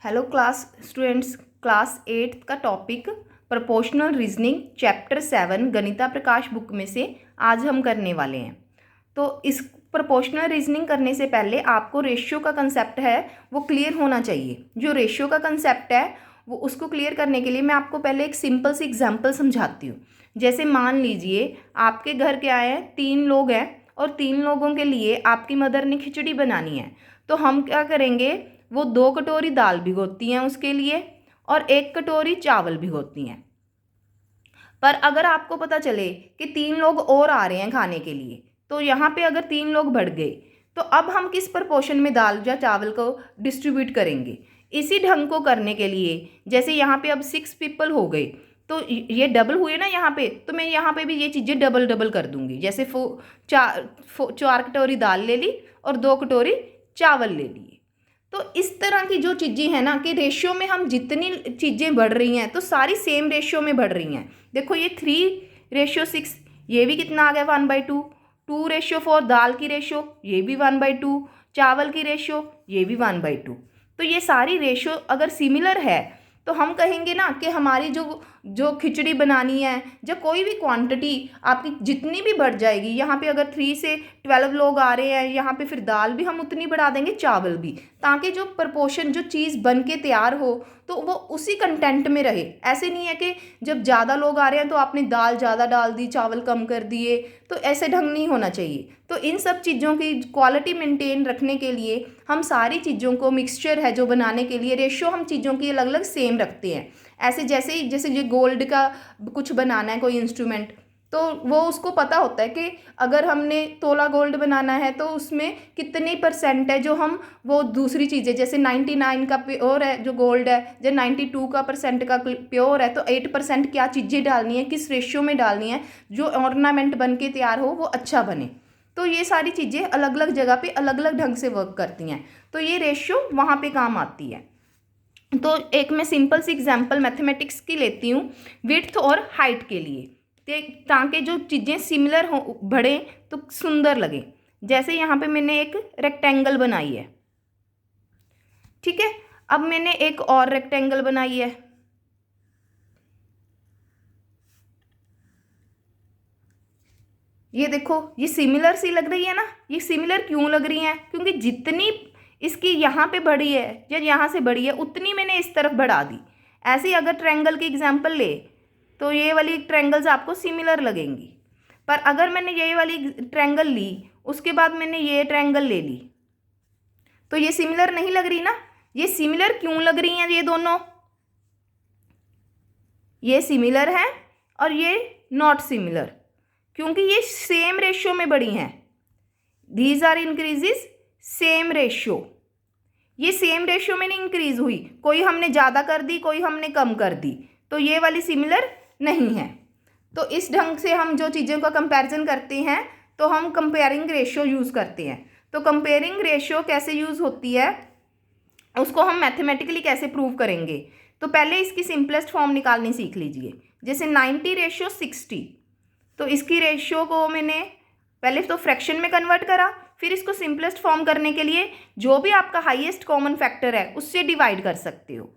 Hello class students, class 8 का topic proportional reasoning chapter 7 गणिता प्रकाश book में से आज हम करने वाले हैं। तो इस प्रोपोर्शनल रीजनिंग करने से पहले आपको रेशियो का कंसेप्ट है वो क्लियर होना चाहिए। जो रेशियो का कंसेप्ट है वो उसको क्लियर करने के लिए मैं आपको पहले एक सिंपल सी एग्जांपल समझाती हूँ। जैसे मान लीजिए आपके घर के आए हैं 3 लोग हैं और 3 लोगों के लिए आपकी मदर ने खिचड़ी बनानी है। तो हम क्या करेंगे, वो 2 कटोरी दाल भिगोती हैं उसके लिए और 1 कटोरी चावल भिगोती हैं। पर अगर आपको पता चले कि 3 लोग और आ रहे हैं खाने के लिए, तो यहाँ पे अगर 3 लोग बढ़ गए तो अब हम किस प्रपोर्शन में दाल या चावल को डिस्ट्रीब्यूट करेंगे। इसी ढंग को करने के लिए जैसे यहाँ पे अब 6 पीपल हो गए तो ये डबल हुए ना यहाँ पे, तो मैं यहाँ पे भी ये चीज़ें डबल डबल कर दूंगी। जैसे 4 कटोरी दाल ले ली और 2 कटोरी चावल ले लिए। तो इस तरह की जो चीज़ें हैं ना कि रेशियो में हम जितनी चीज़ें बढ़ रही हैं तो सारी सेम रेशियो में बढ़ रही हैं। देखो ये 3:6, ये भी कितना आ गया 1/2। 2:4 दाल की रेशियो, ये भी 1/2। चावल की रेशियो, ये भी 1/2। तो ये सारी रेशियो अगर सिमिलर है तो हम कहेंगे ना कि हमारी जो जो खिचड़ी बनानी है, जब कोई भी क्वांटिटी आपकी जितनी भी बढ़ जाएगी, यहाँ पे अगर 3 से 12 लोग आ रहे हैं, यहाँ पे फिर दाल भी हम उतनी बढ़ा देंगे, चावल भी, ताकि जो प्रपोर्शन जो चीज़ बन के तैयार हो तो वो उसी कंटेंट में रहे। ऐसे नहीं है कि जब ज़्यादा लोग आ रहे हैं तो आपने दाल ज़्यादा डाल दी, चावल कम कर दिए, तो ऐसे ढंग नहीं होना चाहिए। तो इन सब चीज़ों की क्वालिटी मेंटेन रखने के लिए हम सारी चीज़ों को मिक्सचर है जो बनाने के लिए रेशियो हम चीज़ों की अलग अलग सेम रखते हैं। ऐसे जैसे ये गोल्ड का कुछ बनाना है कोई इंस्ट्रूमेंट, तो वो उसको पता होता है कि अगर हमने तोला गोल्ड बनाना है तो उसमें कितनी % है जो हम वो दूसरी चीज़ें, जैसे 99 का प्योर है जो गोल्ड है, जब 92 का % का प्योर है तो 8% क्या चीज़ें डालनी है, किस रेशियो में डालनी है, जो ऑर्नामेंट बन के तैयार हो वो अच्छा बने। तो ये सारी चीज़ें अलग अलग जगह पे अलग अलग ढंग से वर्क करती हैं, तो ये रेशियो वहाँ पे काम आती है। तो एक मैं सिंपल सी एग्जांपल मैथमेटिक्स की लेती हूँ विड्थ और हाइट के लिए, ताकि जो चीज़ें सिमिलर हो बढ़े तो सुंदर लगे। जैसे यहाँ पे मैंने एक रेक्टेंगल बनाई है, ठीक है। अब मैंने एक और रेक्टेंगल बनाई है, ये देखो ये सिमिलर सी लग रही है ना। ये सिमिलर क्यों लग रही है, क्योंकि जितनी इसकी यहाँ पे बढ़ी है या यहाँ से बढ़ी है उतनी मैंने इस तरफ बढ़ा दी। ऐसे ही अगर ट्रायंगल की एग्जांपल ले तो ये वाली ट्रायंगल्स आपको सिमिलर लगेंगी। पर अगर मैंने ये वाली ट्रायंगल ली उसके बाद मैंने ये ट्रायंगल ले ली तो ये सिमिलर नहीं लग रही ना। ये सिमिलर क्यों लग रही हैं, ये दोनों ये सिमिलर हैं और ये नॉट सिमिलर, क्योंकि ये सेम रेशियो में बढ़ी हैं। These are increases same ratio. ये सेम रेशियो में नहीं इंक्रीज हुई, कोई हमने ज़्यादा कर दी कोई हमने कम कर दी, तो ये वाली सिमिलर नहीं है। तो इस ढंग से हम जो चीज़ों का कंपैरिजन करते हैं तो हम कंपेयरिंग रेशियो यूज़ करते हैं। तो कंपेयरिंग रेशियो कैसे यूज़ होती है उसको हम मैथमेटिकली कैसे प्रूव करेंगे, तो पहले इसकी सिंपलेस्ट फॉर्म निकालनी सीख लीजिए। जैसे 90:60, तो इसकी रेशियो को मैंने पहले तो फ्रैक्शन में कन्वर्ट करा, फिर इसको सिंपलेस्ट फॉर्म करने के लिए जो भी आपका हाईएस्ट कॉमन फैक्टर है उससे डिवाइड कर सकते हो।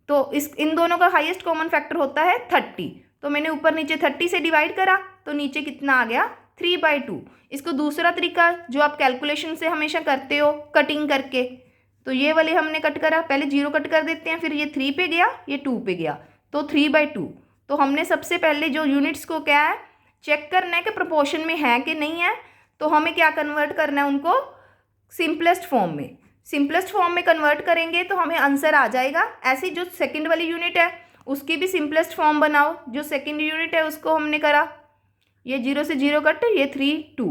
तो इन दोनों का हाईएस्ट कॉमन फैक्टर होता है 30, तो मैंने ऊपर नीचे 30 से डिवाइड करा तो नीचे कितना आ गया 3/2। इसको दूसरा तरीका जो आप कैलकुलेशन से हमेशा करते हो कटिंग करके, तो ये वाले हमने कट करा, पहले 0 कट कर देते हैं, फिर ये 3 पे गया ये 2 पे गया तो 3/2। तो हमने सबसे पहले जो यूनिट्स को क्या है चेक करना है कि प्रोपोर्शन में है कि नहीं है, तो हमें क्या कन्वर्ट करना है उनको सिंपलेस्ट फॉर्म में। सिंपलेस्ट फॉर्म में कन्वर्ट करेंगे तो हमें आंसर आ जाएगा। ऐसी जो सेकंड वाली यूनिट है उसकी भी सिंपलेस्ट फॉर्म बनाओ। जो सेकंड यूनिट है उसको हमने करा, ये 0 से 0 कट, ये 3 2,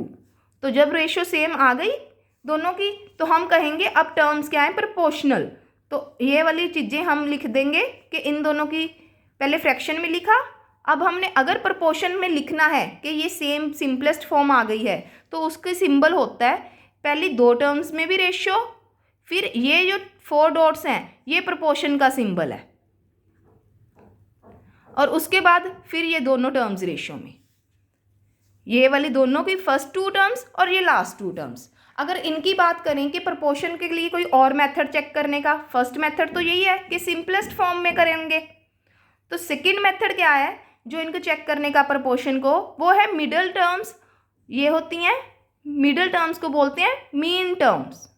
तो जब रेशियो सेम आ गई दोनों की तो हम कहेंगे अब टर्म्स क्या है प्रोपोर्शनल। तो ये वाली चीज़ें हम लिख देंगे कि इन दोनों की पहले फ्रैक्शन में लिखा, अब हमने अगर प्रोपोर्शन में लिखना है कि ये सेम सिंपलेस्ट फॉर्म आ गई है तो उसके सिंबल होता है पहली 2 टर्म्स में भी रेशियो, फिर ये जो 4 डॉट्स हैं ये प्रोपोर्शन का सिंबल है, और उसके बाद फिर ये दोनों टर्म्स रेशियो में, ये वाली दोनों की फर्स्ट 2 टर्म्स और ये लास्ट 2 टर्म्स। अगर इनकी बात करें कि प्रपोर्शन के लिए कोई और मेथड चेक करने का, फर्स्ट मेथड तो यही है कि सिंपलेस्ट फॉर्म में करेंगे। तो सेकंड मेथड क्या है जो इनको चेक करने का प्रपोर्शन को, वो है मिडल टर्म्स। ये होती हैं मिडल टर्म्स को बोलते हैं मीन टर्म्स,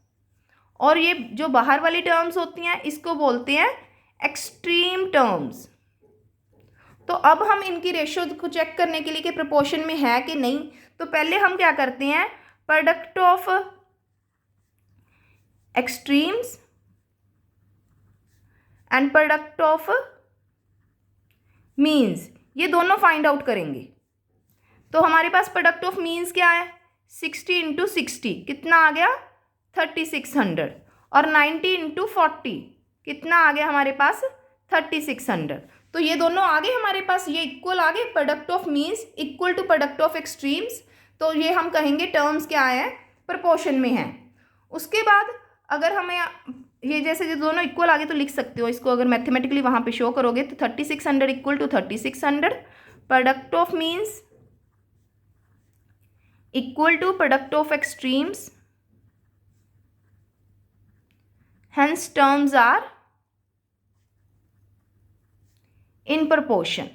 और ये जो बाहर वाली टर्म्स होती हैं इसको बोलते हैं एक्सट्रीम टर्म्स। तो अब हम इनकी रेशियो को चेक करने के लिए कि प्रपोर्शन में है कि नहीं, तो पहले हम क्या करते हैं, product of extremes and product of means, ये दोनों फाइंड आउट करेंगे। तो हमारे पास प्रोडक्ट ऑफ मीन्स क्या है, 60 इंटू 60 कितना आ गया 3600, और 90 इंटू 40 कितना आ गया हमारे पास 3600। तो ये दोनों आगे हमारे पास, ये इक्वल आ गए, product of means equal to product of extremes. तो ये हम कहेंगे टर्म्स क्या है, प्रपोर्शन में है। उसके बाद अगर हमें ये जैसे जो दोनों इक्वल आगे तो लिख सकते हो इसको, अगर मैथमेटिकली वहाँ पे शो करोगे तो 3600 equal to 3600, product of means equal to product of extremes, hence terms are in proportion।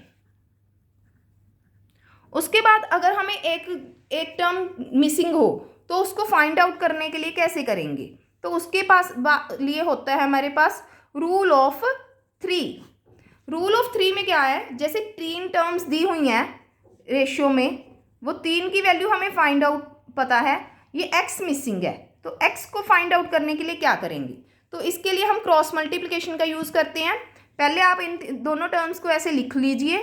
उसके बाद अगर हमें एक टर्म मिसिंग हो तो उसको फाइंड आउट करने के लिए कैसे करेंगे, तो उसके पास लिए होता है हमारे पास रूल ऑफ 3। रूल ऑफ 3 में क्या है, जैसे 3 टर्म्स दी हुई हैं रेशियो में, वो 3 की वैल्यू हमें फाइंड आउट पता है, ये x मिसिंग है, तो x को फाइंड आउट करने के लिए क्या करेंगे, तो इसके लिए हम क्रॉस मल्टीप्लिकेशन का यूज़ करते हैं। पहले आप इन दोनों टर्म्स को ऐसे लिख लीजिए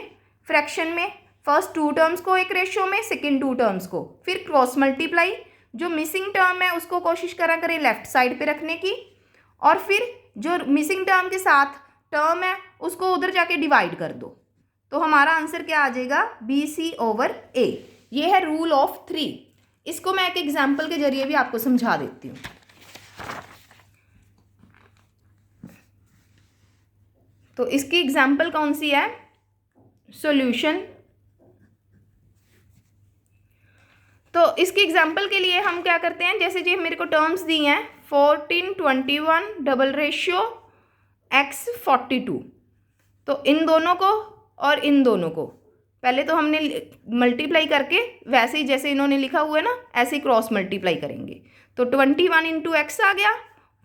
फ्रैक्शन में, फर्स्ट 2 टर्म्स को एक रेशियो में, सेकंड 2 टर्म्स को, फिर क्रॉस मल्टीप्लाई, जो मिसिंग टर्म है उसको कोशिश करा करें लेफ्ट साइड पे रखने की, और फिर जो मिसिंग टर्म के साथ टर्म है उसको उधर जाके डिवाइड कर दो, तो हमारा आंसर क्या आ जाएगा BC/A। ये है रूल ऑफ 3। इसको मैं एक एग्जाम्पल के जरिए भी आपको समझा देती हूँ। तो इसकी एग्जाम्पल कौन सी है, सॉल्यूशन। तो इसकी एग्जाम्पल के लिए हम क्या करते हैं, जैसे जी मेरे को टर्म्स दी हैं 14, 21 डबल रेशियो x 42, तो इन दोनों को और इन दोनों को पहले तो हमने मल्टीप्लाई करके वैसे ही जैसे इन्होंने लिखा हुआ है ना ऐसे ही क्रॉस मल्टीप्लाई करेंगे, तो 21 इंटू एक्स आ गया,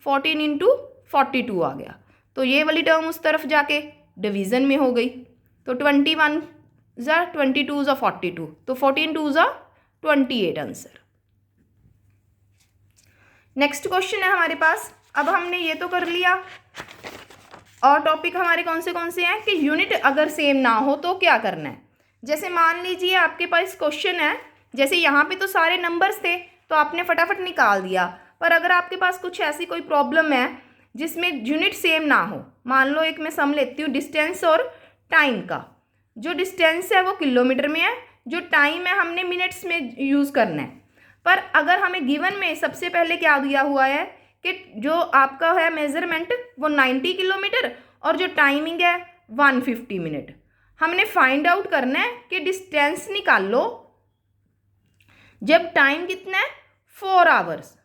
14 इंटू 42 आ गया, तो ये वाली टर्म उस तरफ जाके डिवीज़न में हो गई, तो 21 ज़ा 22 ज़ा 42, तो 14 2 ज़ा 28 आंसर। नेक्स्ट क्वेश्चन है हमारे पास। अब हमने ये तो कर लिया, और टॉपिक हमारे कौन से हैं कि यूनिट अगर सेम ना हो तो क्या करना है। जैसे मान लीजिए आपके पास क्वेश्चन है, जैसे यहाँ पे तो सारे नंबर्स थे तो आपने फटाफट निकाल दिया, पर अगर आपके पास कुछ ऐसी कोई प्रॉब्लम है जिसमें यूनिट सेम ना हो, मान लो एक मैं सम लेती हूँ डिस्टेंस और टाइम का, जो डिस्टेंस है वो किलोमीटर में है, जो टाइम है हमने मिनट्स में यूज़ करना है। पर अगर हमें गिवन में सबसे पहले क्या दिया हुआ है कि जो आपका है मेजरमेंट वो 90 किलोमीटर और जो टाइमिंग है 150 मिनट, हमने फाइंड आउट करना है कि डिस्टेंस निकाल लो जब टाइम कितना है 4 आवर्स।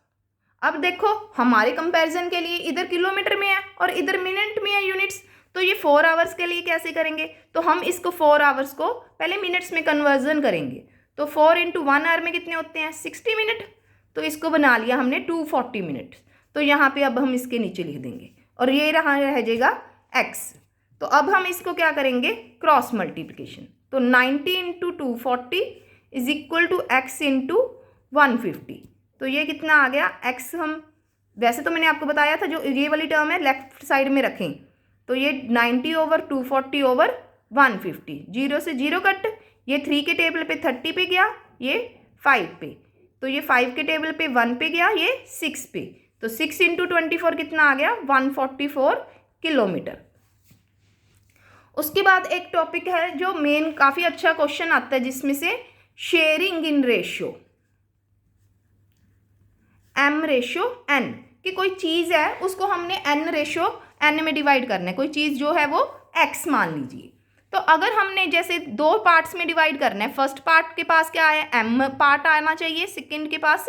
अब देखो हमारे कंपैरिजन के लिए इधर किलोमीटर में है और इधर मिनट में है यूनिट्स, तो ये 4 आवर्स के लिए कैसे करेंगे, तो हम इसको 4 आवर्स को पहले मिनट्स में कन्वर्जन करेंगे, तो 4 इंटू 1 आवर में कितने होते हैं 60 मिनट, तो इसको बना लिया हमने 240 मिनट। तो यहाँ पे अब हम इसके नीचे लिख देंगे और ये रह जाएगा x। तो अब हम इसको क्या करेंगे क्रॉस मल्टीप्लिकेशन, तो 90 into 240 is equal to x into 150, तो ये कितना आ गया x। हम वैसे तो मैंने आपको बताया था जो ये वाली टर्म है लेफ्ट साइड में रखें, तो ये 90/240/150, 0 से 0 कट, ये 3 के टेबल पे 30 पे गया, ये 5 पे, तो ये 5 के टेबल पे 1 पे गया, ये 6 पे, तो 6 इंटू 24 कितना आ गया 144 किलोमीटर। उसके बाद एक टॉपिक है जो मेन काफ़ी अच्छा क्वेश्चन आता है जिसमें से शेयरिंग इन रेशियो, m/n, कि कोई चीज़ है उसको हमने n/n में डिवाइड करना है, कोई चीज़ जो है वो x मान लीजिए, तो अगर हमने जैसे 2 पार्ट्स में डिवाइड करना है, फर्स्ट पार्ट के पास क्या है m पार्ट आना चाहिए, सेकंड के पास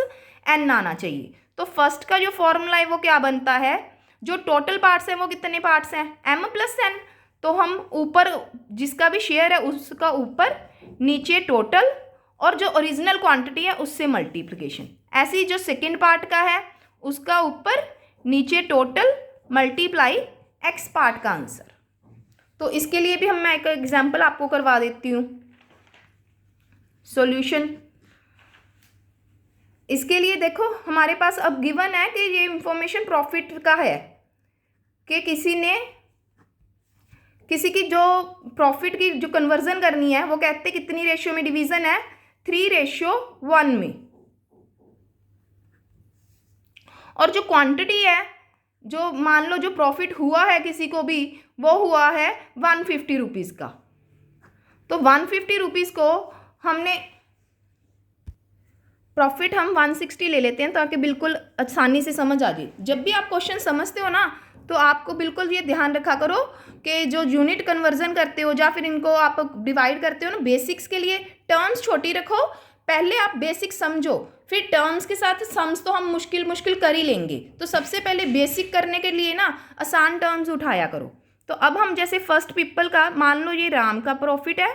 n आना चाहिए। तो फर्स्ट का जो फॉर्मूला है वो क्या बनता है, जो टोटल पार्ट्स हैं वो कितने पार्ट्स हैं, m + n। तो हम ऊपर जिसका भी शेयर है उसका ऊपर, नीचे टोटल, और जो ओरिजिनल क्वांटिटी है उससे मल्टीप्लिकेशन। ऐसे ही जो सेकेंड पार्ट का है उसका ऊपर, नीचे टोटल, मल्टीप्लाई x पार्ट का आंसर। तो इसके लिए भी मैं एक एग्जांपल आपको करवा देती हूँ। सॉल्यूशन इसके लिए देखो, हमारे पास अब गिवन है कि ये इंफॉर्मेशन प्रॉफिट का है कि किसी की जो प्रॉफिट की जो कन्वर्जन करनी है वो कहते कितनी रेशियो में डिवीजन है, 3:1 में। और जो क्वांटिटी है, जो मान लो जो प्रॉफिट हुआ है किसी को भी, वो हुआ है 150 रुपीज़ का। तो 150 रुपीज़ को हमने प्रॉफिट हम 160 ले लेते हैं ताकि बिल्कुल आसानी से समझ आ जाए। जब भी आप क्वेश्चन समझते हो ना तो आपको बिल्कुल ये ध्यान रखा करो कि जो यूनिट कन्वर्जन करते हो या फिर इनको आप डिवाइड करते हो ना, बेसिक्स के लिए टर्म्स छोटी रखो। पहले आप बेसिक समझो, फिर टर्म्स के साथ सम्स तो हम मुश्किल कर ही लेंगे। तो सबसे पहले बेसिक करने के लिए ना आसान टर्म्स उठाया करो। तो अब हम जैसे फर्स्ट पीपल का, मान लो ये राम का प्रॉफिट है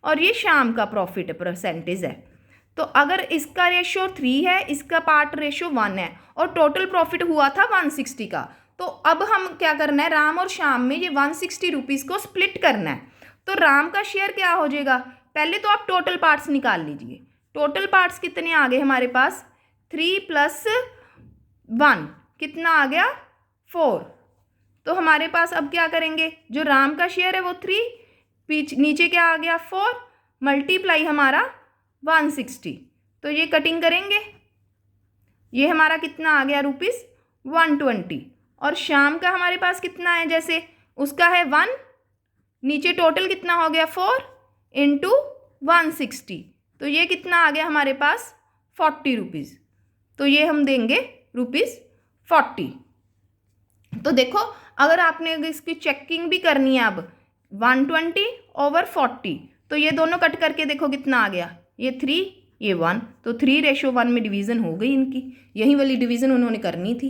और ये श्याम का प्रॉफिट परसेंटेज है। तो अगर इसका रेशियो 3 है, इसका पार्ट रेशियो 1 है और टोटल प्रॉफिट हुआ था 160 का, तो अब हम क्या करना है, राम और श्याम में ये 160 रुपीज़ को स्प्लिट करना है। तो राम का शेयर क्या हो जाएगा, पहले तो आप टोटल पार्ट्स निकाल लीजिए। टोटल पार्ट्स कितने आ गए हमारे पास, 3 + 1 कितना आ गया, 4। तो हमारे पास अब क्या करेंगे, जो राम का शेयर है वो 3, नीचे क्या आ गया 4, मल्टीप्लाई हमारा 160। तो ये कटिंग करेंगे, ये हमारा कितना आ गया ₹120। और श्याम का हमारे पास कितना है, जैसे उसका है 1, नीचे टोटल कितना हो गया 4 × 160। तो ये कितना आ गया हमारे पास 40 रुपीज़। तो ये हम देंगे ₹40। तो देखो, अगर आपने इसकी चेकिंग भी करनी है, अब 120/40, तो ये दोनों कट करके देखो कितना आ गया, ये 3, ये 1, तो 3:1 में डिवीज़न हो गई इनकी। यही वाली डिवीज़न उन्होंने करनी थी।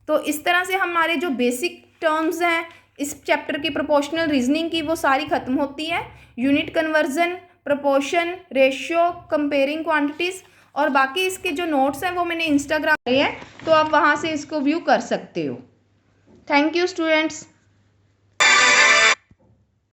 तो इस तरह से हमारे जो बेसिक टर्म्स हैं इस चैप्टर की प्रोपोर्शनल रीजनिंग की, वो सारी ख़त्म होती है। Unit conversion, proportion, ratio, comparing quantities, और बाकी इसके जो नोट्स हैं वो मैंने इंस्टाग्राम पे हैं, तो आप वहाँ से इसको व्यू कर सकते हो। Thank you students.